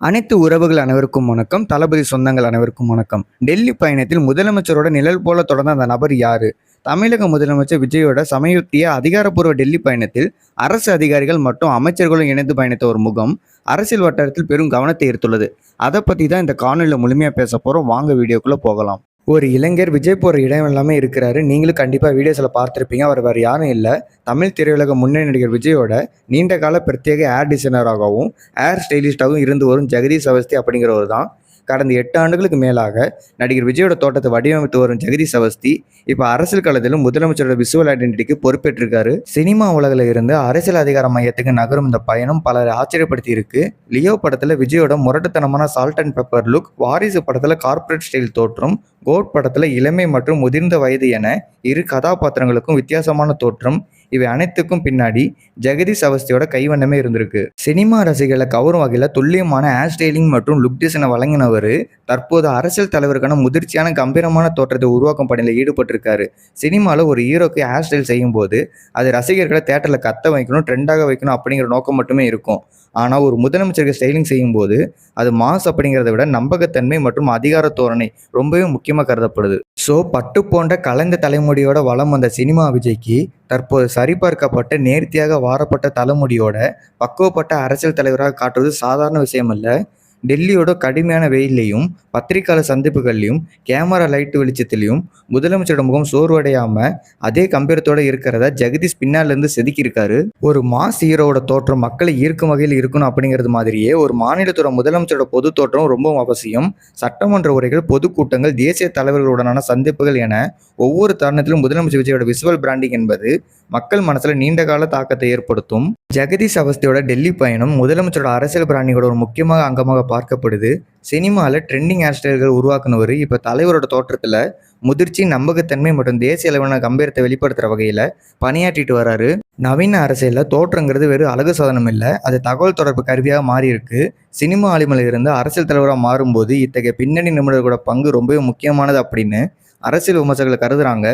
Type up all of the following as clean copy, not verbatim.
அனைத்து உறவுகள் அனைவருக்கும் வணக்கம். தளபதி சொந்தங்கள் அனைவருக்கும் வணக்கம். டெல்லி பயணத்தில் முதலமைச்சரோட நிழல் போல தொடர்ந்த அந்த நபர் யாரு? தமிழக முதலமைச்சர் விஜயோட சமீபத்திய அதிகாரப்பூர்வ டெல்லி பயணத்தில் அரசு அதிகாரிகள் மற்றும் அமைச்சர்களும் இணைந்து பயணித்த ஒரு முகம் அரசியல் வட்டாரத்தில் பெரும் கவனத்தை ஈர்த்துள்ளது. அதை பற்றி தான் இந்த காணொலியில் முழுமையாக பேச போகிறோம். வாங்க வீடியோக்குள்ளே போகலாம். ஒரு இளைஞர் விஜய் போகிற இடம் எல்லாமே இருக்கிறாரு. நீங்களும் கண்டிப்பாக வீடியோஸில் பார்த்துருப்பீங்க. அவர் வேறு யாரும் இல்லை, தமிழ் திரையுலக முன்னணி நடிகர் விஜயோட நீண்ட கால பிரத்யேக ஏர் டிசைனராகவும் ஏர் ஸ்டைலிஸ்டாகவும் இருந்து வரும் ஜெகதீஷ் அவஸ்தி அப்படிங்கிறவர் தான். கடந்த 8 ஆண்டுகளுக்கு மேலாக நடிகர் விஜயோட தோட்டத்தை வடிவமைத்து வரும் ஜெகதீஷ் அவஸ்தி இப்போ அரசியல் களத்திலும் முதலமைச்சரோட விசுவல் ஐடென்டிட்டிக்கு பொறுப்பேற்றிருக்காரு. சினிமா உலகில் இருந்து அரசியல் அதிகார மையத்துக்கு நகரும் இந்த பயணம் பலரை ஆச்சரியப்படுத்தி இருக்கு. லியோ படத்துல விஜயோட முரட்டுத்தனமான சால்ட் அண்ட் பெப்பர் லுக், வாரிசு படத்துல கார்ப்பரேட் ஸ்டைல் தோற்றம், கோட் படத்துல இளமை மற்றும் முதிர்ந்த வயது என இரு கதாபாத்திரங்களுக்கும் வித்தியாசமான தோற்றம், இவை அனைத்துக்கும் பின்னாடி ஜெகதீஷ் அவஸ்தியோட கைவண்ணமே இருந்திருக்கு. சினிமா ரசிகர்களை கவரும் வகையில் துல்லியமான ஹேர் ஸ்டைலிங் மற்றும் லுக் டிசைனை வழங்கினவர் தற்போது அரசியல் தலைவருக்கான முதிர்ச்சியான கம்பீரமான தோற்றத்தை உருவாக்கும் பணியில் ஈடுபட்டிருக்காரு. சினிமாவில் ஒரு ஹீரோக்கு ஹேர் ஸ்டைல் செய்யும் போது அது ரசிகர்களை தேட்டரில் கத்த வைக்கணும், ட்ரெண்டாக வைக்கணும் அப்படிங்கிற நோக்கம் மட்டுமே இருக்கும். ஆனால் ஒரு முதலமைச்சருக்கு ஸ்டைலிங் செய்யும் போது அது மாஸ் அப்படிங்கிறத விட நம்பகத்தன்மை மற்றும் அதிகார தோரணை ரொம்பவே முக்கியமாக கருதப்படுது. ஸோ பட்டு போன்ற கலைந்த தலைமுடியோட வலம் வந்த சினிமா விஜய்க்கு தற்போது சரிபார்க்கப்பட்ட நேர்த்தியாக வாரப்பட்ட தலைமுடியோட பக்குவப்பட்ட அரசியல் தலைவராக காட்டுவது சாதாரண விஷயம் அல்ல. டெல்லியோட கடுமையான வெயிலையும் பத்திரிகையாளர் சந்திப்புகள்லையும் கேமரா லைட் வெளிச்சத்திலையும் முதலமைச்சரோட முகம் சோர்வடையாம அதே கம்பீரத்தோட இருக்கிறத ஜெகதீஷ் பின்னாலிருந்து செதுக்கியிருக்காரு. ஒரு மாஸ் ஹீரோவோட தோற்றம் மக்களை ஈர்க்கும் வகையில் இருக்கணும் அப்படிங்கிறது மாதிரியே ஒரு மாநிலத்தோட முதலமைச்சரோட பொது தோற்றம் ரொம்பவும் அவசியம். சட்டமன்ற உரைகள், பொதுக்கூட்டங்கள், தேசிய தலைவர்களுடனான சந்திப்புகள் என ஒவ்வொரு தருணத்திலும் முதலமைச்சர் விஜயோட விசுவல் பிராண்டிங் என்பது மக்கள் மனசுல நீண்ட கால தாக்கத்தை ஏற்படுத்தும். ஜெகதீஷ் அவஸ்தியோட டெல்லி பயணம் முதலமைச்சரோட அரசியல் பிராண்டிங்கோட ஒரு முக்கியமாக அங்கமாக பார்க்கப்படுது. சினிமாவில் ட்ரெண்டிங் ஹேர் ஸ்டைல்கள் உருவாக்குனவர் இப்போ தலைவரோட தோற்றத்தில் முதிர்ச்சி, நம்பகத்தன்மை மற்றும் தேசிய அளவிலான கம்பீரத்தை வெளிப்படுத்துகிற வகையில் பணியாற்றிட்டு வராரு. நவீன அரசியலில் தோற்றங்கிறது வெறும் அழகு சாதனம் இல்லை, அது தகவல் தொடர்பு கருவியாக மாறி இருக்கு. சினிமா ஆளுமையில் இருந்து அரசியல் தலைவராக மாறும்போது இத்தகைய பின்னணி நிபுணர்களோட பங்கு ரொம்பவே முக்கியமானது அப்படின்னு அரசியல் விமர்சகர்கள் கருதுறாங்க.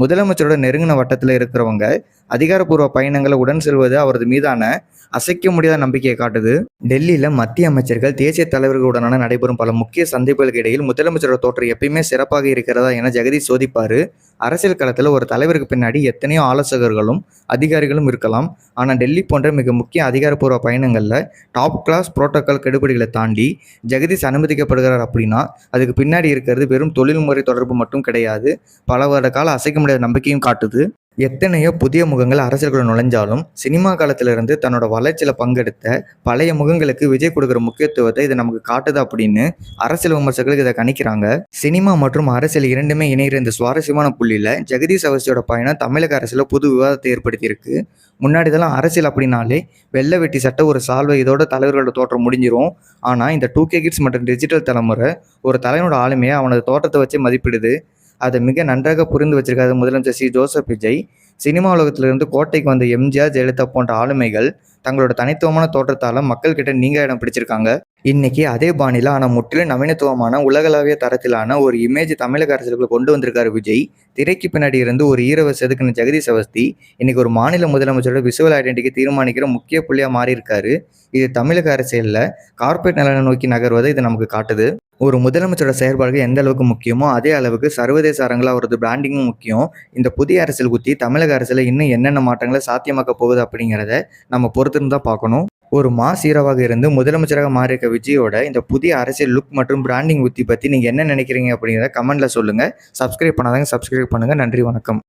முதலமைச்சரோட நெருங்கின வட்டத்தில் இருக்கிறவங்க அதிகாரப்பூர்வ பயணங்களை உடன் செல்வது அவரது மீதான அசைக்க முடியாத நம்பிக்கையை காட்டுது. டெல்லியில் மத்திய அமைச்சர்கள், தேசிய தலைவர்களுடனான நடைபெறும் பல முக்கிய சந்திப்புகளுக்கு இடையில் முதலமைச்சரோட தோற்றம் எப்பயுமே சிறப்பாக இருக்கிறதா என ஜெகதீஷ் சோதிப்பாரு. அரசியல் களத்தில் ஒரு தலைவருக்கு பின்னாடி எத்தனையோ ஆலோசகர்களும் அதிகாரிகளும் இருக்கலாம். ஆனால் டெல்லி போன்ற மிக முக்கிய அதிகாரப்பூர்வ பயணங்களில் டாப் கிளாஸ் புரோட்டோக்கால் கெடுபிடிகளை தாண்டி ஜெகதீஷ் அனுமதிக்கப்படுகிறார் அப்படின்னா அதுக்கு பின்னாடி இருக்கிறது வெறும் தொழில்முறை தொடர்பு மட்டும் கிடையாது, பல வருட கால அசைக்க முடியாத நம்பிக்கையும் காட்டுது. எத்தனையோ புதிய முகங்கள் அரசியல்களை நுழைஞ்சாலும் சினிமா காலத்திலிருந்து தன்னோட வளர்ச்சியில் பங்கெடுத்த பழைய முகங்களுக்கு விஜய் கொடுக்குற முக்கியத்துவத்தை இது நமக்கு காட்டுது அப்படின்னு அரசியல் விமர்சகர்களுக்கு இதை கணிக்கிறாங்க. சினிமா மற்றும் அரசியல் இரண்டுமே இணைகிற இந்த சுவாரஸ்யமான புள்ளியில் ஜெகதீஷ் அவஸ்தியோட பயணம் தமிழக அரசியல் புது விவாதத்தை ஏற்படுத்தியிருக்கு. முன்னாடி இதெல்லாம் அரசியல் அப்படின்னாலே வெள்ளை வெட்டி சட்டை, ஒரு சால்வை, இதோட தலைவர்களோட தோற்றம் முடிஞ்சிரும். ஆனால் இந்த 2K கிட்ஸ் மற்றும் டிஜிட்டல் தலைமுறை ஒரு தலைவனோட ஆளுமையை அவனோட தோற்றத்தை வச்சு மதிப்பிடுது. அதை மிக நன்றாக புரிந்து வச்சிருக்காரு முதலமைச்சர் சி. ஜோசப் விஜய். சினிமா உலகத்திலிருந்து கோட்டைக்கு வந்த எம்ஜிஆர், ஜெயலலிதா போன்ற ஆளுமைகள் தங்களோட தனித்துவமான தோற்றத்தால் மக்கள்கிட்ட நீங்க இடம் பிடிச்சிருக்காங்க. இன்னைக்கு அதே பாணியில் ஆனால் முற்றிலும் நவீனத்துவமான உலகளாவிய தரத்திலான ஒரு இமேஜ் தமிழக அரசியலுக்குள்ள கொண்டு வந்திருக்காரு விஜய். திரைக்கு பின்னாடி இருந்து ஒரு ஹீரோவை செதுக்கின ஜெகதீஷ் அவஸ்தி இன்னைக்கு ஒரு மாநில முதலமைச்சரோட விசுவல் ஐடென்டிட்டிக்கு தீர்மானிக்கிற முக்கிய புள்ளியாக மாறி இருக்காரு. இது தமிழக அரசியலில் கார்ப்பரேட் நலனை நோக்கி நகர்வதை இது நமக்கு காட்டுது. ஒரு முதலமைச்சரோட செயல்பாடுகள் எந்த அளவுக்கு முக்கியமோ அதே அளவுக்கு சர்வதேச அரங்கில் அவரது பிராண்டிங்கும் முக்கியம். இந்த புதிய அரசியல் குத்தி தமிழக அரசியலில் இன்னும் என்னென்ன மாற்றங்களை சாத்தியமாக்க போகுது அப்படிங்கிறத நம்ம பொறுத்திருந்து தான் பார்க்கணும். ஒரு மாஸ் ஹீரோவாக இருந்து முதலமைச்சராக மாறியிருக்க விஜயோட இந்த புதிய அரசியல் லுக் மற்றும் பிராண்டிங் உத்தி பற்றி நீங்கள் என்ன நினைக்கிறீங்க அப்படிங்கிறத கமெண்ட்ல சொல்லுங்கள். சப்ஸ்கிரைப் பண்ணாதாங்க சப்ஸ்கிரைப் பண்ணுங்கள். நன்றி, வணக்கம்.